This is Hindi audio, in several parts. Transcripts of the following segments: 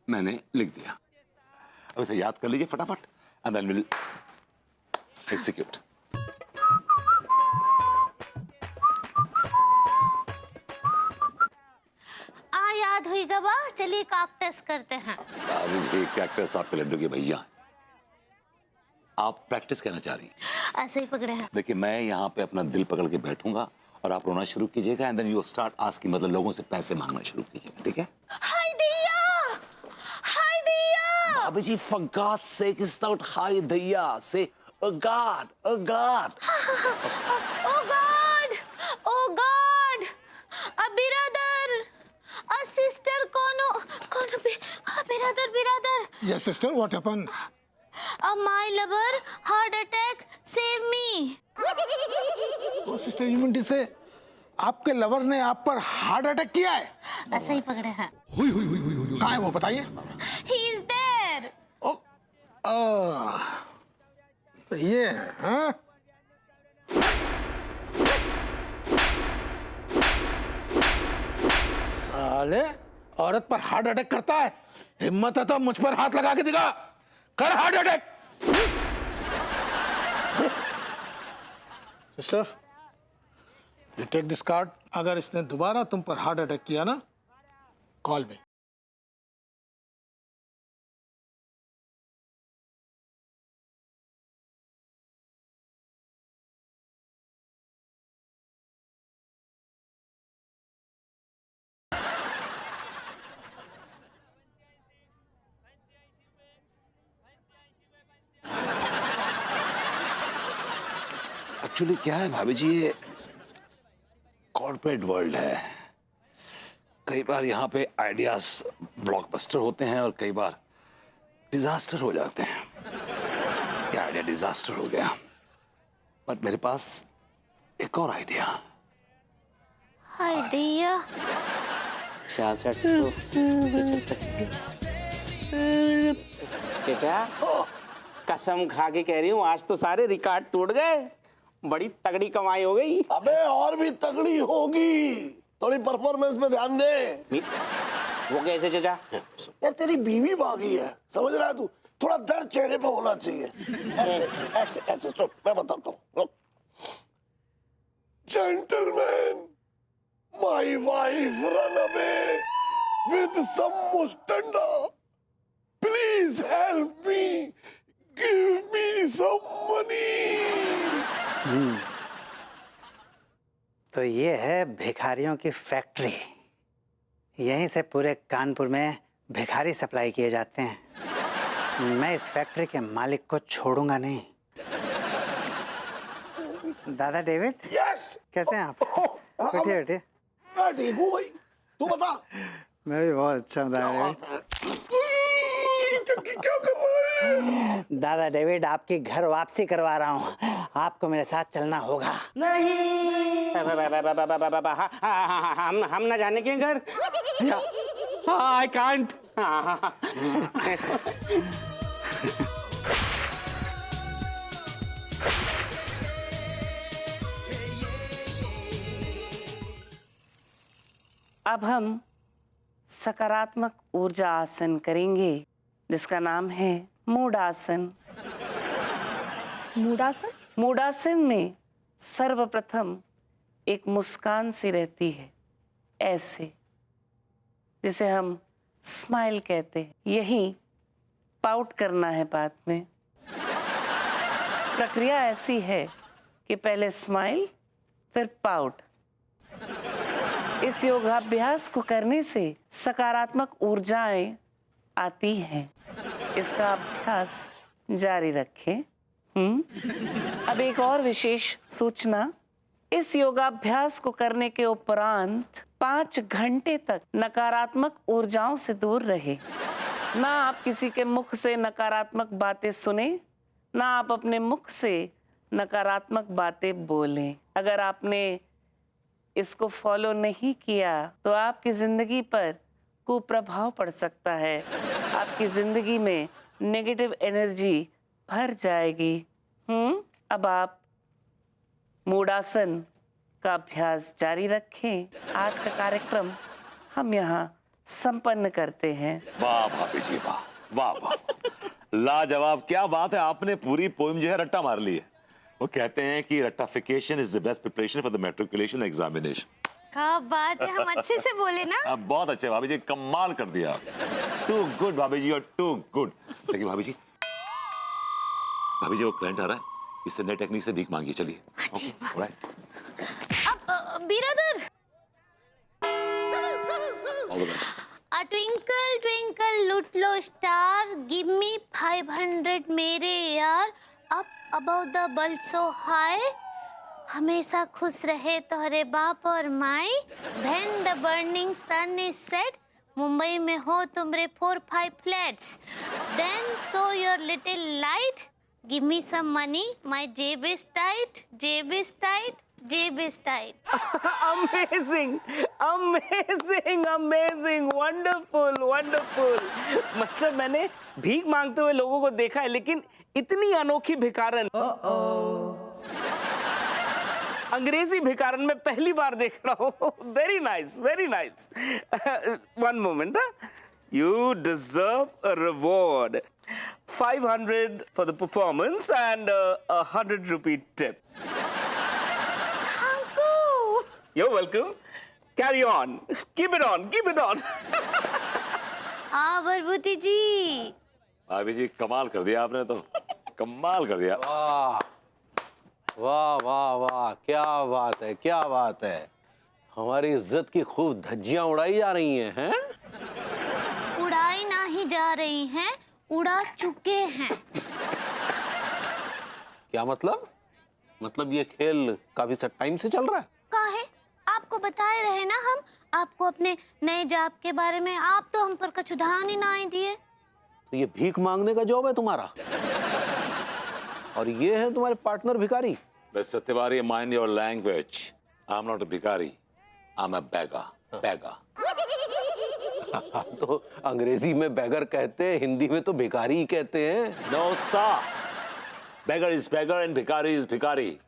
मैंने लिख दिया। अब इसे याद कर लीजिए फटाफट एंड देन विल एक्जीक्यूट। याद हुई गवा, चलिए काक्टस करते हैं। अभी जी कैक्टस आपके लड्डू के भैया। आप प्रैक्टिस कहना चाह रही हैं? ऐसे ही पकड़े हैं। देखिए मैं यहाँ पे अपना दिल पकड़ के बैठूंगा और आप रोना शुरू कीजिएगा and then you start asking, मतलब लोगों से पैसे मांगना शुरू कीजिएगा, ठीक है? हाय दैया, हाय दैया। अभी जी for God's sake it's not हाय दैया, say oh God, oh God. Oh God, oh God. A brother, a sister, कोनो भी, brother. Yes, sister. What happened? My lover, heart attack, save me. Oh, sister, you mean to say आपके लवर ने आप पर हार्ट अटैक किया है? ऐसे ही पकड़े हैं। कहाँ है वो बताइए? He is there. तो ये है, हाँ? साले औरत पर हार्ट अटैक करता है, हिम्मत है तो मुझ पर हाथ लगा के दिखा, कर heart attack. Sister, you take this card. अगर इसने दोबारा तुम पर हार्ट अटैक किया ना, कॉल मी। एक्चुअली क्या है भाभी जी, ये कॉर्पोरेट वर्ल्ड है। कई बार यहाँ पे आइडियाज ब्लॉकबस्टर होते हैं और कई बार डिजास्टर हो जाते हैं। क्या आइडिया डिजास्टर हो गया, बट मेरे पास एक और आइडिया। हाय दैया। 66 चचा, कसम खा के कह रही हूँ आज तो सारे रिकॉर्ड टूट गए। बड़ी तगड़ी कमाई हो गई। अबे और भी तगड़ी होगी, थोड़ी परफॉर्मेंस में ध्यान दे। वो कैसे चचा? यार तेरी बीवी भागी है, समझ रहा है तू? थोड़ा दर्द चेहरे पे होना चाहिए। ऐसे ऐसे चुप, मैं बताता हूँ। Gentleman, my wife run away with some मुस्टंडा, please help me, give me some money. तो ये है भिखारियों की फैक्ट्री। यहीं से पूरे कानपुर में भिखारी सप्लाई किए जाते हैं। मैं इस फैक्ट्री के मालिक को छोड़ूंगा नहीं। दादा डेविड, यस, कैसे हैं आप? बैठिए बैठिए। मैं ठीक हूँ भाई, तू बता। मैं भी बहुत अच्छा हूँ दादा डेविड। क्या कर रहा है? दादा डेविड, आपकी घर वापसी करवा रहा हूँ, आपको मेरे साथ चलना होगा। हम ना जाने के घर। I can't. अब हम सकारात्मक ऊर्जा आसन करेंगे जिसका नाम है मूडासन। मूडासन? मूडासन में सर्वप्रथम एक मुस्कान सी रहती है, ऐसे, जिसे हम स्माइल कहते हैं। यही पाउट करना है बाद में। प्रक्रिया ऐसी है कि पहले स्माइल फिर पाउट। इस योगाभ्यास को करने से सकारात्मक ऊर्जाएं आती हैं। इसका अभ्यास जारी रखें। अब एक और विशेष सूचना, इस योगाभ्यास को करने के उपरांत 5 घंटे तक नकारात्मक ऊर्जाओं से दूर रहे। ना आप किसी के मुख से नकारात्मक बातें सुने, ना आप अपने मुख से नकारात्मक बातें बोलें। अगर आपने इसको फॉलो नहीं किया तो आपकी जिंदगी पर कुप्रभाव पड़ सकता है। आपकी जिंदगी में नेगेटिव एनर्जी भर जाएगी। अब आप मूडासन का अभ्यास जारी रखें। आज का कार्यक्रम हम यहाँ संपन्न करते हैं। वाह भाभी जी वाह, वाह वाह, लाजवाब, क्या बात है, आपने पूरी पोएम जो है रट्टा मार ली है। वो कहते हैं कि रट्टाफिकेशन is the best preparation for the matriculation examination. क्या बात है, हम अच्छे से बोले ना। अब बहुत अच्छे भाभी जी, कमाल कर दिया। टू गुड भाभी जी, और टू गुड। देखिए भाभी जी वो क्लाइंट आ रहा है, इससे नई टेक्निक से भीख मांगिए, चलिए। Alright? अब बिरादर, All the best. A twinkle twinkle little star, give me 500 मेरे यार, up above the world so high, हमेशा खुश रहे तोहरे बाप और माई, when the burning sun is set, Mumbai में हो तुमरे 4-5 flats, then show your little light, give me some money, my jab is tight, jab is tight, jab is tight. Amazing, amazing, amazing, wonderful, wonderful. मतलब मैंने भीख मांगते हुए लोगों को देखा है, लेकिन इतनी अनोखी भिखारन अंग्रेजी भिखारन में पहली बार देख रहा हूँ। Very nice, very nice. One moment, you deserve a reward, 500 for the performance and 100 rupee tip. You're welcome. Carry on. Keep it on. Keep it on. हाँ बरबूती जी। भाभी जी कमाल कर दिया आपने तो, कमाल कर दिया। वाह वाह वाह वाह, क्या बात है, क्या बात है। हमारी इज्जत की खूब धज्जियां उड़ाई जा रही हैं। उड़ाई ना ही जा रही हैं, उड़ा चुके हैं। क्या मतलब? मतलब ये खेल काफी टाइम से चल रहा है? काहे? आपको बताए रहे ना हम, आपको अपने नए जॉब के बारे में, आप तो हम पर कछु ध्यान ही ना दिए। तो ये भीख मांगने का जॉब है तुम्हारा, और ये है तुम्हारे पार्टनर भिखारी। Mister Tiwari, mind your language. I am not a भिखारी, आई एम अ बेगर। बेगर तो अंग्रेजी में बेगर कहते हैं, हिंदी में तो भिखारी ही कहते हैं। No sir, beggar is beggar and भिखारी इज भिखारी।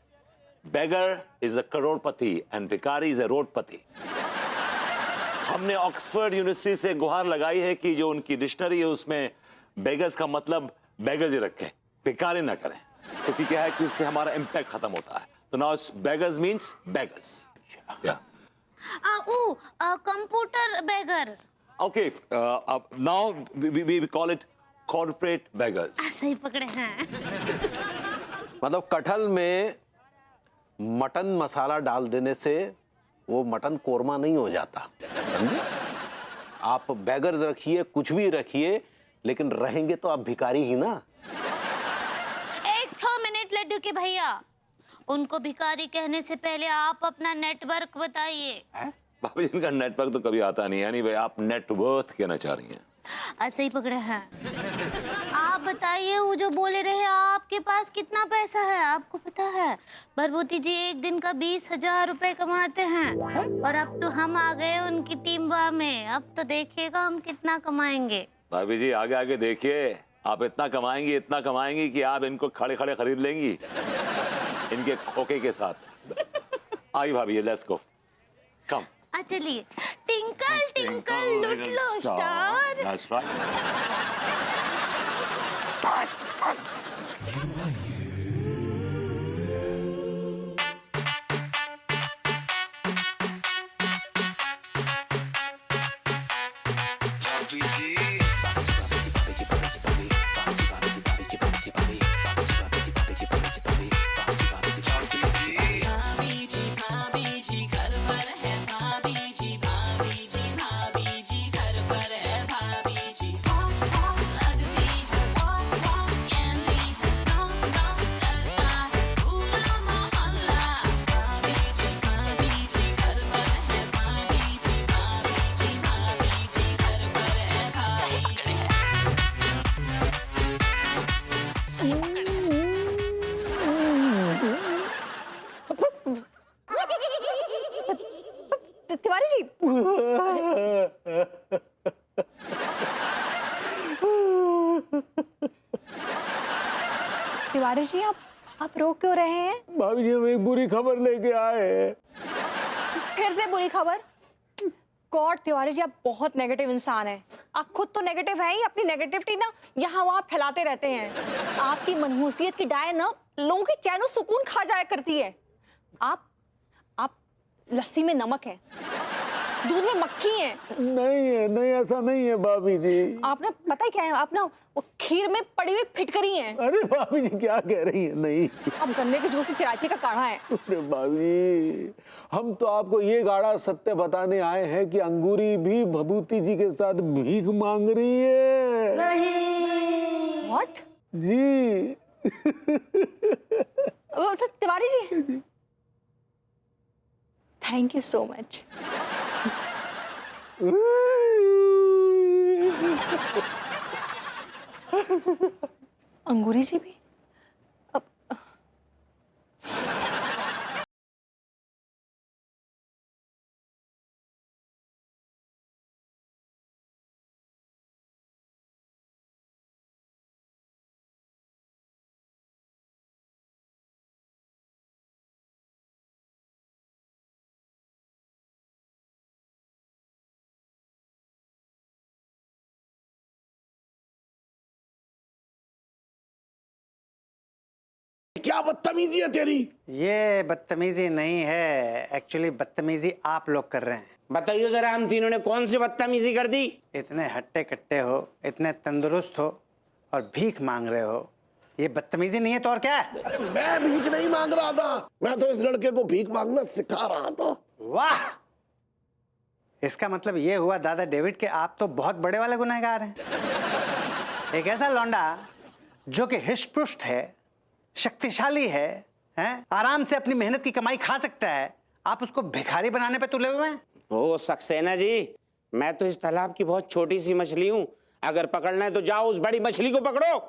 बेगर इज अ करोड़पति एंड भिखारी इज अ रोडपति। हमने ऑक्सफोर्ड यूनिवर्सिटी से गुहार लगाई है कि जो उनकी डिक्शनरी है उसमें बेगर्स का मतलब बेगर्स ही रखें, भिखारी ना करें, क्योंकि क्या है कि उससे हमारा इम्पैक्ट खत्म होता है। तो now beggars means beggars. Computer beggar. Okay, now we call it corporate beggars. सही पकड़े हैं। मतलब कटहल में मटन मसाला डाल देने से वो मटन कोरमा नहीं हो जाता, समझे? आप बेगर्स रखिए, कुछ भी रखिए, लेकिन रहेंगे तो आप भिखारी ही ना। एक मिनट लड्डू के भैया, उनको भिखारी कहने से पहले आप अपना नेटवर्क बताइए। भाभी जी इनका नेटवर्क तो कभी आता नहीं है, यानी भाई आप नेटवर्थ कहना चाह रही हैं। ऐसे ही पकड़े हैं। आप बताइए, वो जो बोले रहे आपके पास कितना पैसा है, आपको पता है? बरबूती जी एक दिन का 20,000 रुपए कमाते हैं, और अब तो हम आ गए उनकी टीम में। अब तो देखिएगा हम कितना कमाएंगे। भाभी जी आगे आगे देखिए, आप इतना कमाएंगी कि आप इनको खड़े खड़े खरीद लेंगी इनके खोखे के साथ। आई भाभी, लेट्स गो, कम। चलिए। Tinkle tinkle little star. That's right. Tiwari ji, Tiwari ji आप रो क्यों रहे हैं? भाभी जी हम एक बुरी खबर लेके आए हैं। फिर से बुरी खबर? गॉड तिवारी जी, आप बहुत नेगेटिव इंसान हैं। आप खुद तो नेगेटिव हैं ही, अपनी नेगेटिविटी ना यहाँ वहाँ फैलाते रहते हैं। आपकी मनहूसियत की डाय ना लोगों के चैन सुकून खा जाया करती है। आप लस्सी में नमक है, दूध में मक्खी है। नहीं है, नहीं, ऐसा नहीं है भाभी जी। आप ना पता है क्या है, आप ना वो खीर में पड़ी हुई फिटकरी हैं। अरे भाभी जी क्या कह रही है? नहीं, अब गन्ने के जूस की चिरायती का काढ़ा है। अरे भाभी, हम तो आपको ये गाढ़ा सत्य बताने आए हैं कि अंगूरी भी भभूति जी के साथ भीख मांग रही है। नहीं। व्हाट? जी। Tiwari ji, thank you so much. Angoori ji भी? क्या बदतमीजी है तेरी? ये बदतमीजी नहीं है, एक्चुअली बदतमीजी आप लोग कर रहे हैं। बताइए जरा, हम तीनों ने कौन सी बदतमीजी कर दी? इतने हट्टे कट्टे हो, इतने तंदुरुस्त हो और भीख मांग रहे हो, ये बदतमीजी नहीं है तो और क्या है? अरे मैं भीख नहीं मांग रहा था, मैं तो इस लड़के को भीख मांगना सिखा रहा था। वाह, इसका मतलब ये हुआ दादा डेविड कि आप तो बहुत बड़े वाले गुनहगार हैं। एक ऐसा लौंडा जो कि हिष्ट-पुष्ट है, शक्तिशाली है, आराम से अपनी मेहनत की कमाई खा सकता है, आप उसको भिखारी बनाने पे तुले हुए हैं। ओ सक्सेना जी, मैं तो इस तालाब की बहुत छोटी सी मछली हूँ। अगर पकड़ना है तो जाओ उस बड़ी मछली को पकड़ो।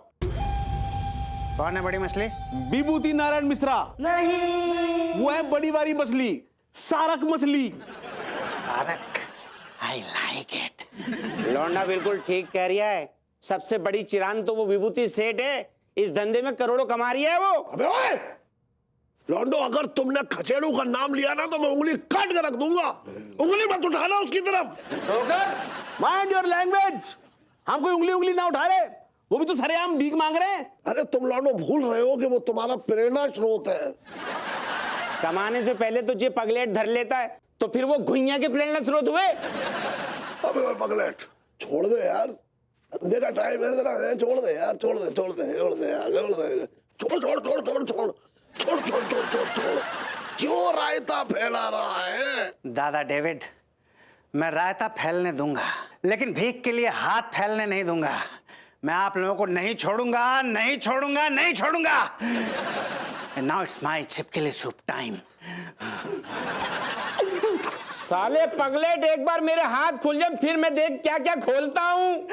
कौन है बड़ी मछली? विभूति नारायण मिश्रा। नहीं, वो है बड़ी वाली मछली, सारक मछली। सारक, आई लाइक इट। लौंडा बिल्कुल ठीक कह रहा है, सबसे बड़ी चिरान तो वो विभूति सेठ है। इस धंधे में करोड़ों कमा रही है वो। अबे ओए लॉन्डो, अगर तुमने खचेड़ू का नाम लिया ना तो मैं उंगली काट के रख दूंगा। उंगली मत उठाना उसकी तरफ। Mind your language. हम कोई उंगली ना उठा रहे, वो भी तो सरेआम भीख मांग रहे हैं। अरे तुम लॉन्डो भूल रहे हो कि वो तुम्हारा प्रेरणा स्रोत है। कमाने से पहले तो जे पगलेट धर लेता है, तो फिर वो घुइयां के प्रेरणा स्रोत हुए। अबे पगलेट छोड़ दे यार, देखा टाइम है जरा, छोड़ दे यार, छोड़ दे यार, छोड़ दे, छोड़। क्यों रायता फैला रहा है? दादा डेविड, मैं रायता फैलने दूंगा, लेकिन भीख के लिए हाथ फैलने नहीं दूंगा। मैं आप लोगों को नहीं छोड़ूंगा, नहीं छोड़ूंगा, नहीं छोड़ूंगा। And now it's my छिपकली सूप टाइम। साले पगलेट, एक बार मेरे हाथ खुल जाए फिर मैं देख क्या क्या खोलता हूँ।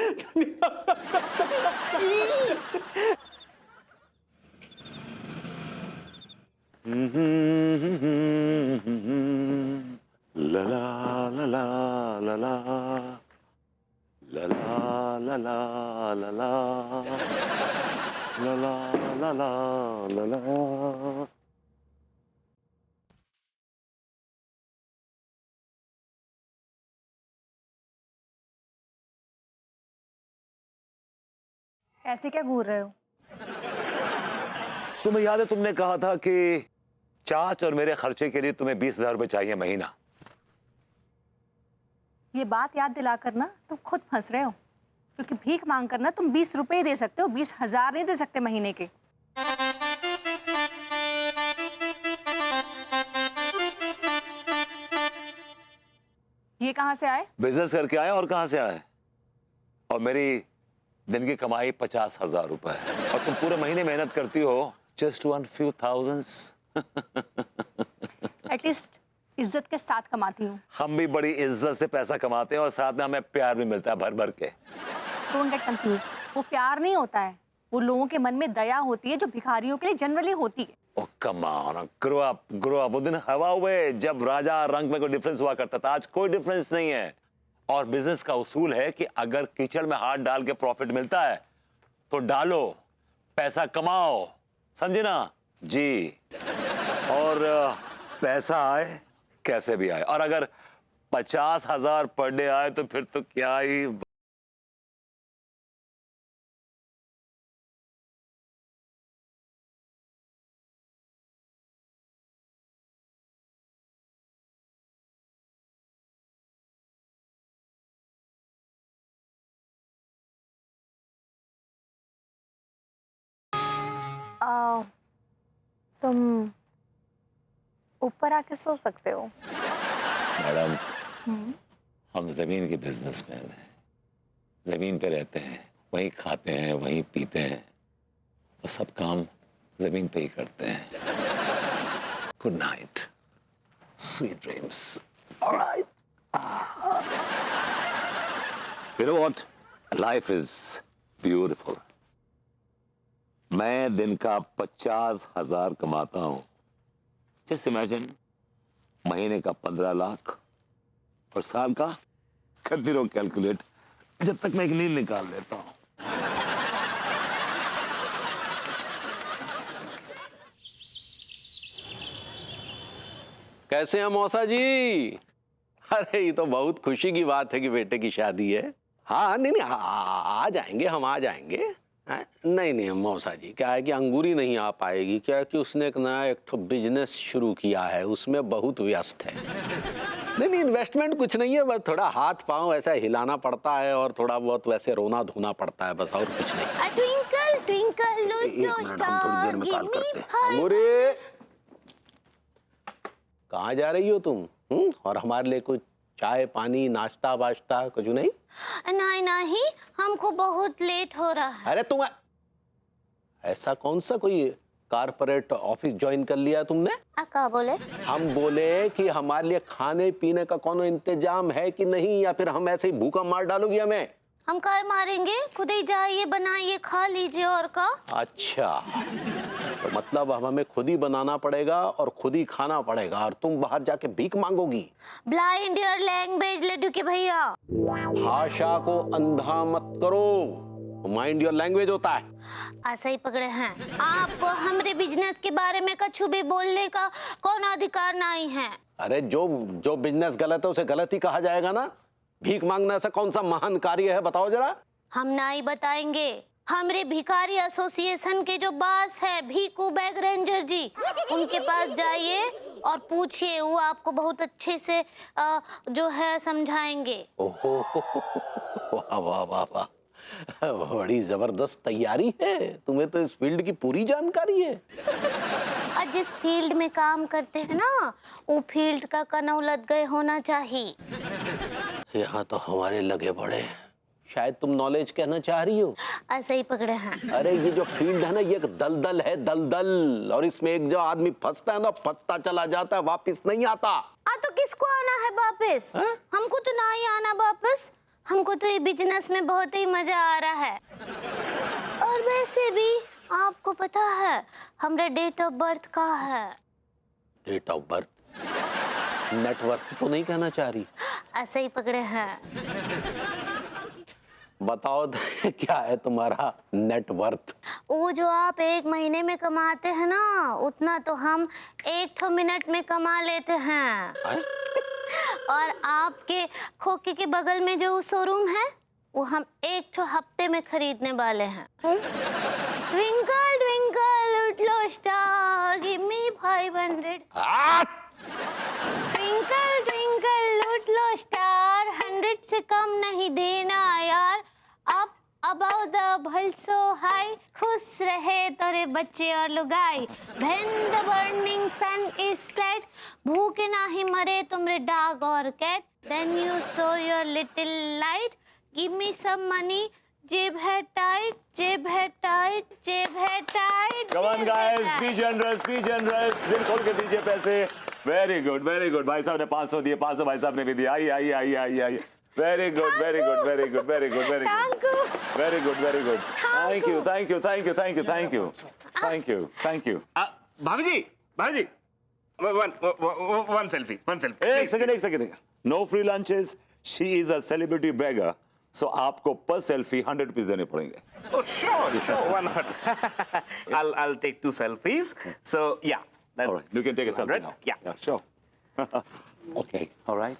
ला ला ला ला ला ला ला ला ला ला ला ला ला। ऐसे क्या घूर रहे हो? तुम्हें याद है तुमने कहा था कि चाच और मेरे खर्चे के लिए तुम्हें 20,000 रुपए चाहिए महीना। ये बात याद दिलाकर ना तुम खुद फंस रहे हो, क्योंकि भीख मांग कर ना तुम 20 रुपए दे सकते हो, 20,000 नहीं दे सकते महीने के। ये कहां से आए? बिजनेस करके आए, और कहां से आए? और मेरी दिन की कमाई 50,000 रुपए है, और तुम पूरे महीने मेहनत करती हो जस्ट 1 few thousands। एटलीस्ट इज्जत के साथ कमाती हूँ। हम भी बड़ी इज्जत से पैसा कमाते हैं और साथ में हमें प्यार भी मिलता है भर भर के। डोंट गेट कंफ्यूज्ड, वो प्यार नहीं होता है, वो लोगों के मन में दया होती है जो भिखारियों के लिए जनरली होती है। Oh, come on, grow up। वो दिन हवा हुए जब राजा रंग में कोई डिफरेंस हुआ करता था, आज कोई डिफरेंस नहीं है। और बिजनेस का उसूल है कि अगर कीचड़ में हाथ डाल के प्रॉफिट मिलता है तो डालो, पैसा कमाओ, समझे ना जी। और पैसा आए कैसे भी आए, और अगर 50,000 पर डे आए तो फिर तो क्या ही। तुम ऊपर आके सो सकते हो। मैडम, हम जमीन के बिजनेसमैन हैं, जमीन पे रहते हैं, वहीं खाते हैं, वहीं पीते हैं, और सब काम जमीन पे ही करते हैं। Good night, sweet dreams. Alright. You know what, life is beautiful. मैं दिन का 50,000 कमाता हूं। जस्ट इमेजिन, महीने का 15 लाख और साल का करती रहो कैलकुलेट, जब तक मैं एक नींद निकाल लेता हूं। कैसे हैं मौसा जी? अरे ये तो बहुत खुशी की बात है कि बेटे की शादी है। हाँ नहीं नहीं, आ जाएंगे, हम आ जाएंगे। नहीं नहीं मौसा जी, क्या है कि अंगूरी नहीं आ पाएगी, क्या है कि उसने एक नया एक तो बिजनेस शुरू किया है, उसमें बहुत व्यस्त है। नहीं नहीं, इन्वेस्टमेंट कुछ नहीं है, बस थोड़ा हाथ पांव ऐसा हिलाना पड़ता है और थोड़ा बहुत वैसे रोना धोना पड़ता है, बस और कुछ नहीं। Twinkle twinkle little star give me Angoori, कहाँ जा रही हो तुम? और हमारे लिए कुछ चाय पानी नाश्ता वाश्ता कुछ नहीं? नहीं नहीं, हमको बहुत लेट हो रहा है। अरे तुम ऐसा कौन सा कोई कारपोरेट ऑफिस ज्वाइन कर लिया तुमने? क्या बोले? हम बोले कि हमारे लिए खाने पीने का कौन इंतजाम है कि नहीं, या फिर हम ऐसे ही भूखा मार डालोगी हमें? हम काय मारेंगे, खुद ही जाइए बनाइए खा लीजिए। और का? अच्छा, तो मतलब अब हमें खुद ही बनाना पड़ेगा और खुद ही खाना पड़ेगा, और तुम बाहर जाके भीख मांगोगी? ब्लाइंड योर लैंग्वेज लड्डू के भैया। भाषा को अंधा मत करो, माइंड योर लैंग्वेज होता है। ऐसा ही पकड़े हैं। आपको हमारे बिजनेस के बारे में कछु भी बोलने का कौन अधिकार नहीं है। अरे जो बिजनेस गलत है उसे गलत ही कहा जाएगा ना। भीख मांगना ऐसा कौन सा महान कार्य है, बताओ जरा। हम नहीं बताएंगे। हमारे भिखारी एसोसिएशन के जो बॉस है भीकू बैग रेंजर जी, उनके पास जाइए और पूछिए, वो आपको बहुत अच्छे से जो है समझाएंगे। ओहो, वाह वाह वाह वाह, बड़ी जबरदस्त तैयारी है, तुम्हें तो इस फील्ड की पूरी जानकारी है। और जिस फील्ड में काम करते हैं ना, वो फील्ड का कनौ लग गए होना चाहिए। यहाँ तो हमारे लगे पड़े हैं। शायद तुम नॉलेज कहना चाह रही हो। ऐसे ही पकड़े हैं। अरे ये जो फील्ड है ना, ये एक दलदल है, दलदल, और इसमें एक जो आदमी फंसता है ना, फंसता चला जाता है, वापिस नहीं आता। तो किसको आना है वापस? हमको तो नहीं आना वापस। हमको तो ये बिजनेस में बहुत ही मजा आ रहा है। और वैसे भी आपको पता है हमारा डेट ऑफ बर्थ का है? Date of birth? नेटवर्क तो नहीं कहना चाह रही? ऐसे ही पकड़े हैं। बताओ तो क्या है तुम्हारा नेटवर्थ? वो जो आप एक महीने में कमाते हैं ना, उतना तो हम 1 मिनट में कमा लेते हैं। और आपके खोखे के बगल में जो शोरूम है, वो हम 1 हफ्ते में खरीदने वाले हैं। Twinkle twinkle little star give मी 500। ट्विंकल ट्विंकल लिटिल स्टार, 100 से कम नहीं देना यार। अब about the world so high, खुश रहे तोरे बच्चे और लुगाई। When the burning sun is set, भूखे नहीं मरे तुमरे डॉग और cat. Then you show your little light, give me some money, जेब है टाइट, जेब है टाइट, जेब है tight. Come on guys, be generous, be generous. दिल खोल के दीजिए पैसे। Very good, very good. भाई साहब ने 500 दिए, 500 भाई साहब ने भी दिया। आइए। Very good, very good, very good, very good, very good. Very good, very good. Thank you, thank you, thank you, thank you, thank you, thank you, thank you. भाभी जी, one selfie. एक second. No free lunches. She is a celebrity beggar. So आपको per selfie 100 rupees देने पड़ेंगे. Oh, sure, why not? I'll take 2 selfies. So yeah. All right, you can take a selfie now. Yeah. Sure. Okay, all right.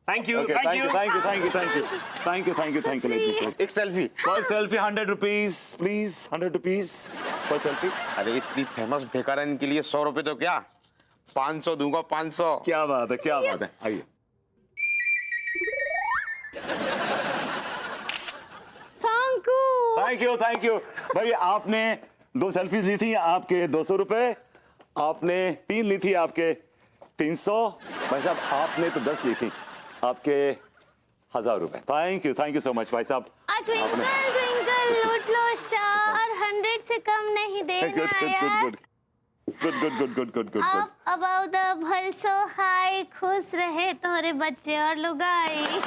Thank you Okay, thank you, thank you, thank you, thank you, thank you, thank you, thank you, ladies. एक selfie. For selfie, 100 rupees, please, 100 rupees for selfie. अरे इतनी फेमस भिखारन के लिए 100 रुपए तो क्या, 500 दूंगा, 500। क्या बात है, क्या बात है, आइए। Thank you. भाई आपने 2 सेल्फीज ली थी, आपके 200 रुपए, आपने 3 ली थी, आपके 300। भाई साहब आपने तो 10 ली थी, आपके 1000 रुपए। थैंक यू सो मच भाई साहब। ट्विंकल ट्विंकल लिटिल स्टार 100 से कम नहीं देना यार। Good. Up above the world so high, खुश रहे तुम्हारे बच्चे और लुगाई।